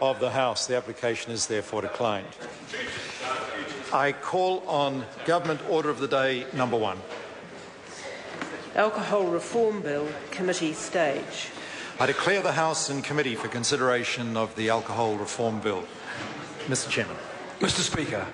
of the House. The application is therefore declined. I call on Government Order of the Day number 1. Alcohol Reform Bill, Committee Stage. I declare the House in committee for consideration of the Alcohol Reform Bill. Mr. Chairman. Mr. Speaker.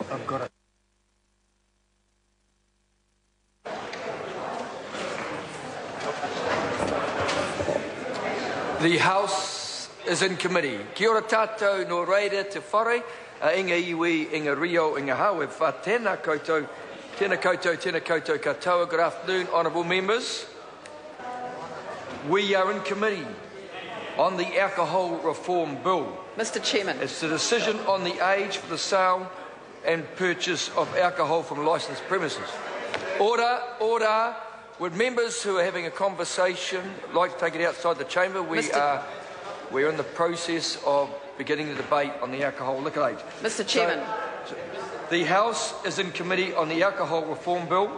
I've got it. The House is in committee. Kia ora tātou no reira te whare, inga iwi, inga rio, inga hawe wha tēnā koutou, tēnā koutou katoa. Good afternoon, honourable members. We are in committee on the Alcohol Reform Bill. Mr. Chairman. It's the decision on the age for the sale and purchase of alcohol from licensed premises. Order, order. Would members who are having a conversation like to take it outside the chamber? We're in the process of beginning the debate on the alcohol liquor age. Mr. Chairman. The House is in committee on the Alcohol Reform Bill.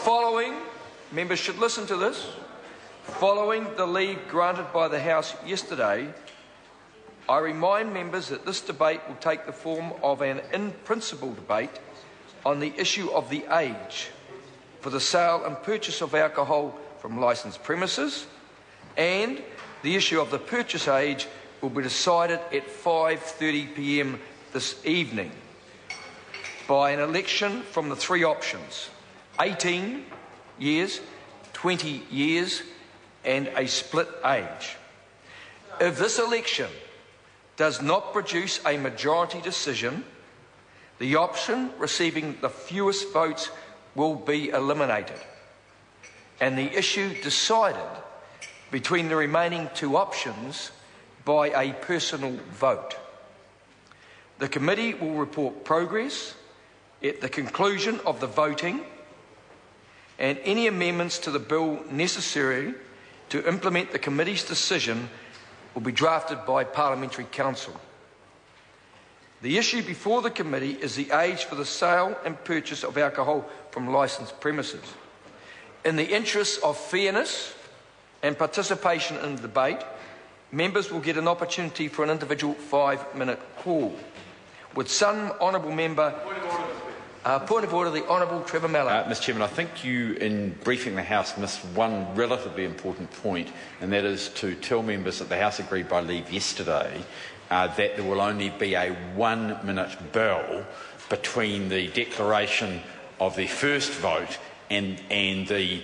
Following, members should listen to this, following the leave granted by the House yesterday, I remind members that this debate will take the form of an in-principle debate on the issue of the age for the sale and purchase of alcohol from licensed premises, and the issue of the purchase age will be decided at 5:30 p.m. this evening by an election from the three options: 18 years, 20 years, and a split age. If this election does not produce a majority decision, the option receiving the fewest votes will be eliminated, and the issue decided between the remaining two options by a personal vote. The committee will report progress at the conclusion of the voting, and any amendments to the bill necessary to implement the committee's decision will be drafted by Parliamentary Council. The issue before the committee is the age for the sale and purchase of alcohol from licensed premises. In the interests of fairness and participation in the debate, members will get an opportunity for an individual 5-minute call. Would some honourable member... point of order, the Honourable Trevor Mallard. Mr. Chairman, I think you, in briefing the House, missed one relatively important point, and that is to tell members that the House agreed by leave yesterday that there will only be a 1-minute bell between the declaration of the first vote and the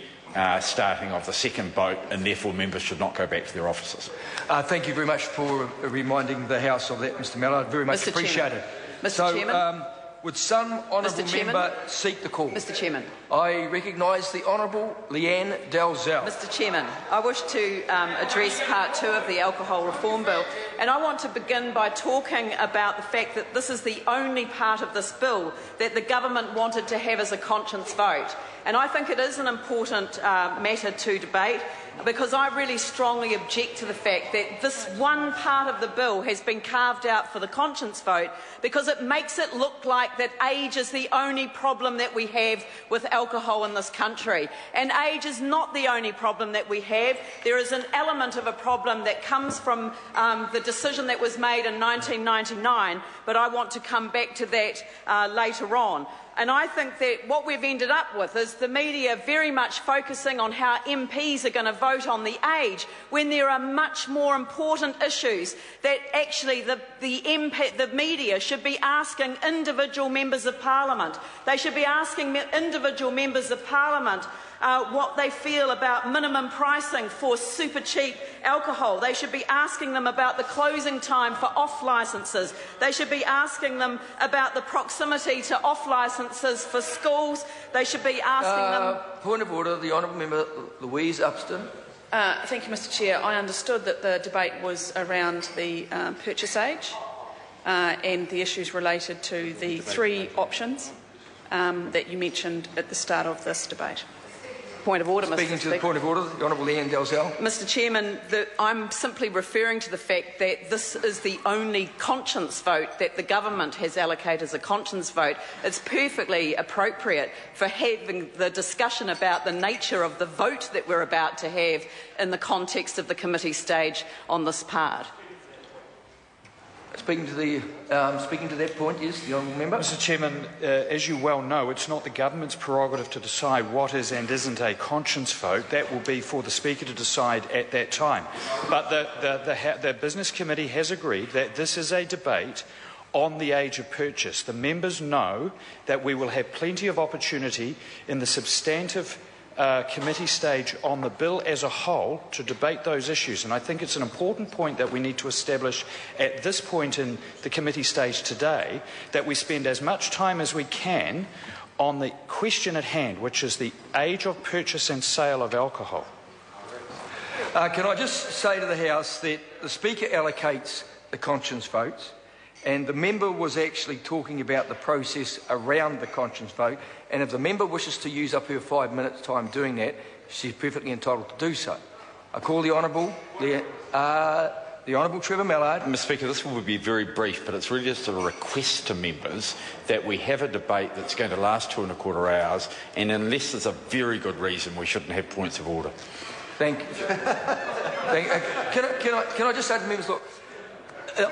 starting of the second vote, and therefore members should not go back to their offices. Thank you very much for reminding the House of that, Mr. Mallard. Very much appreciated. Mr. Chairman. Would some honourable member seek the call? Mr. Chairman. I recognise the Honourable Leanne Dalzell. Mr. Chairman, I wish to address Part 2 of the Alcohol Reform Bill, and I want to begin by talking about the fact that this is the only part of this bill that the government wanted to have as a conscience vote. And I think it is an important matter to debate, because I really strongly object to the fact that this one part of the bill has been carved out for the conscience vote, because it makes it look like that age is the only problem that we have with alcohol in this country. And age is not the only problem that we have. There is an element of a problem that comes from the decision that was made in 1999, but I want to come back to that later on. And I think that what we've ended up with is the media very much focusing on how MPs are going to vote on the age, when there are much more important issues that actually the media should be asking individual members of Parliament. They should be asking individual members of Parliament what they feel about minimum pricing for super cheap alcohol. They should be asking them about the closing time for off licences. They should be asking them about the proximity to off licences for schools. They should be asking them... Point of order, the Honourable Member Louise Upston. Thank you, Mr. Chair. I understood that the debate was around the purchase age and the issues related to the three options that you mentioned at the start of this debate. point of order, Mr. Speaking to the Speaker. point of order, the Honourable Leanne Dalzell. Mr. Chairman, I'm simply referring to the fact that this is the only conscience vote that the government has allocated as a conscience vote. It's perfectly appropriate for having the discussion about the nature of the vote that we're about to have in the context of the committee stage on this part. Speaking to that point, yes, the Honourable Member. Mr. Chairman, as you well know, it's not the government's prerogative to decide what is and isn't a conscience vote. That will be for the Speaker to decide at that time. But the Business Committee has agreed that this is a debate on the age of purchase. The members know that we will have plenty of opportunity in the substantive committee stage on the bill as a whole to debate those issues, and I think it's an important point that we need to establish at this point in the committee stage today, that we spend as much time as we can on the question at hand, which is the age of purchase and sale of alcohol. Can I just say to the House that the Speaker allocates the conscience votes, and the member was actually talking about the process around the conscience vote, and if the member wishes to use up her 5 minutes time doing that, she's perfectly entitled to do so. I call the Honourable Trevor Mallard. Mr. Speaker, this will be very brief, but it's really just a request to members that we have a debate that's going to last 2¼ hours, and unless there's a very good reason, we shouldn't have points of order. Thank you. Can I just say to members, look,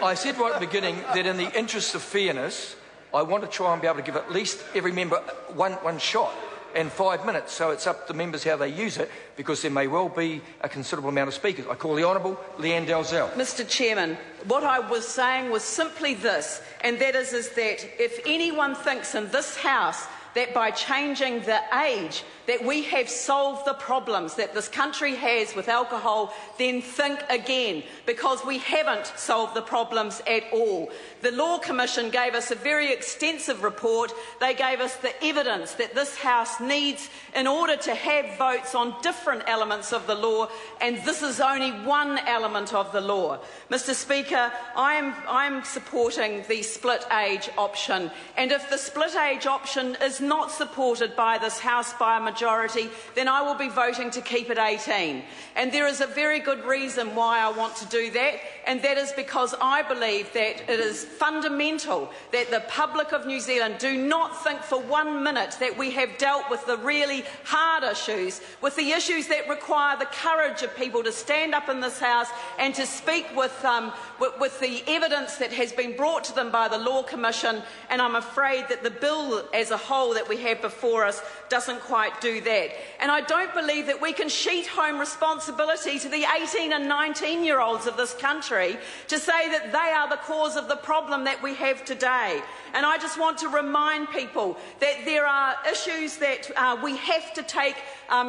I said right at the beginning that in the interest of fairness, I want to try and be able to give at least every member one shot and 5 minutes. So it's up to members how they use it, because there may well be a considerable amount of speakers. I call the Honourable Leanne Dalzell. Mr. Chairman, what I was saying was simply this, and that is that if anyone thinks in this House that by changing the age that we have solved the problems that this country has with alcohol, then think again, because we haven't solved the problems at all. The Law Commission gave us a very extensive report. They gave us the evidence that this House needs in order to have votes on different elements of the law, and this is only one element of the law. Mr. Speaker, I'm supporting the split age option, and if the split age option is not supported by this House by a majority, then I will be voting to keep it 18. And there is a very good reason why I want to do that, and that is because I believe that it is fundamental that the public of New Zealand do not think for 1 minute that we have dealt with the really hard issues, with the issues that require the courage of people to stand up in this House and to speak with the evidence that has been brought to them by the Law Commission, and I'm afraid that the bill as a whole that we have before us doesn't quite do that. And I don't believe that we can sheet home responsibility to the 18 and 19-year-olds of this country to say that they are the cause of the problem that we have today. And I just want to remind people that there are issues that we have to take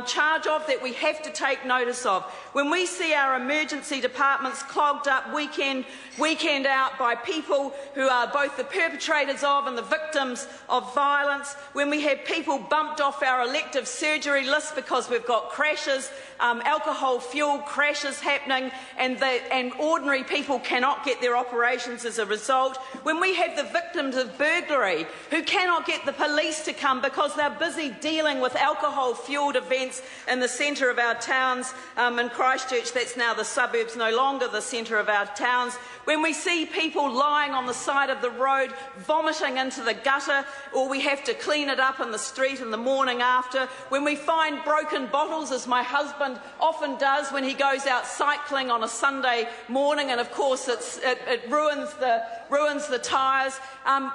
charge of, that we have to take notice of. When we see our emergency departments clogged up weekend out by people who are both the perpetrators of and the victims of violence, when we have people bumped off our elective surgery list because we've got crashes, alcohol-fuelled crashes happening, and ordinary people cannot get their operations as a result, when we have the victims of burglary who cannot get the police to come because they're busy dealing with alcohol-fuelled events in the centre of our towns, in Christchurch, that's now the suburbs, no longer the centre of our towns, when we see people lying on the side of the road vomiting into the gutter, or we have to clean it up in the street in the morning after, when we find broken bottles, as my husband often does when he goes out cycling on a Sunday morning, and of course it ruins the tyres.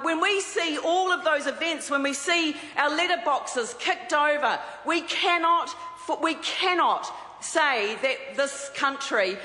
When we see all of those events, when we see our letterboxes kicked over, we cannot say that this country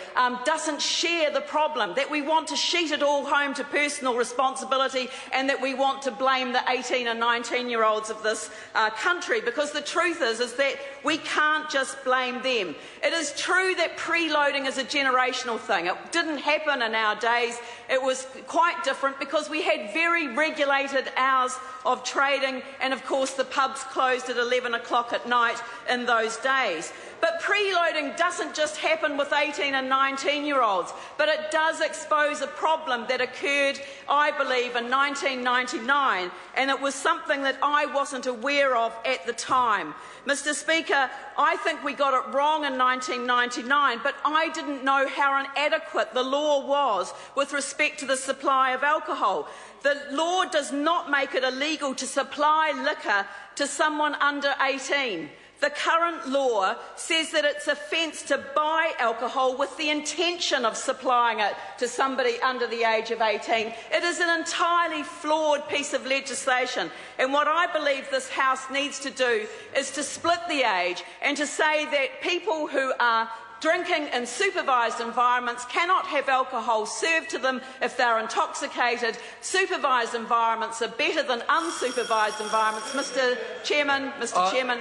doesn't share the problem, that we want to sheet it all home to personal responsibility, and that we want to blame the 18 and 19-year-olds of this country, because the truth is that we can't just blame them. It is true that preloading is a generational thing. It didn't happen in our days. It was quite different because we had very regulated hours of trading, and of course the pubs closed at 11 o'clock at night in those days. But preloading doesn't just happen with 18 and 19-year-olds, but it does expose a problem that occurred, I believe, in 1999, and it was something that I wasn't aware of at the time. Mr. Speaker, I think we got it wrong in 1999, but I didn't know how inadequate the law was with respect to the supply of alcohol. The law does not make it illegal to supply liquor to someone under 18. The current law says that it's offence to buy alcohol with the intention of supplying it to somebody under the age of 18. It is an entirely flawed piece of legislation, and what I believe this House needs to do is to split the age and to say that people who are drinking in supervised environments cannot have alcohol served to them if they're intoxicated. Supervised environments are better than unsupervised environments. Mr. Chairman.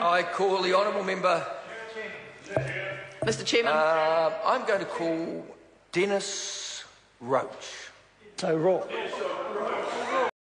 I call the honourable member. Mr. Chairman. I'm going to call Dennis Roach. So, Rourke.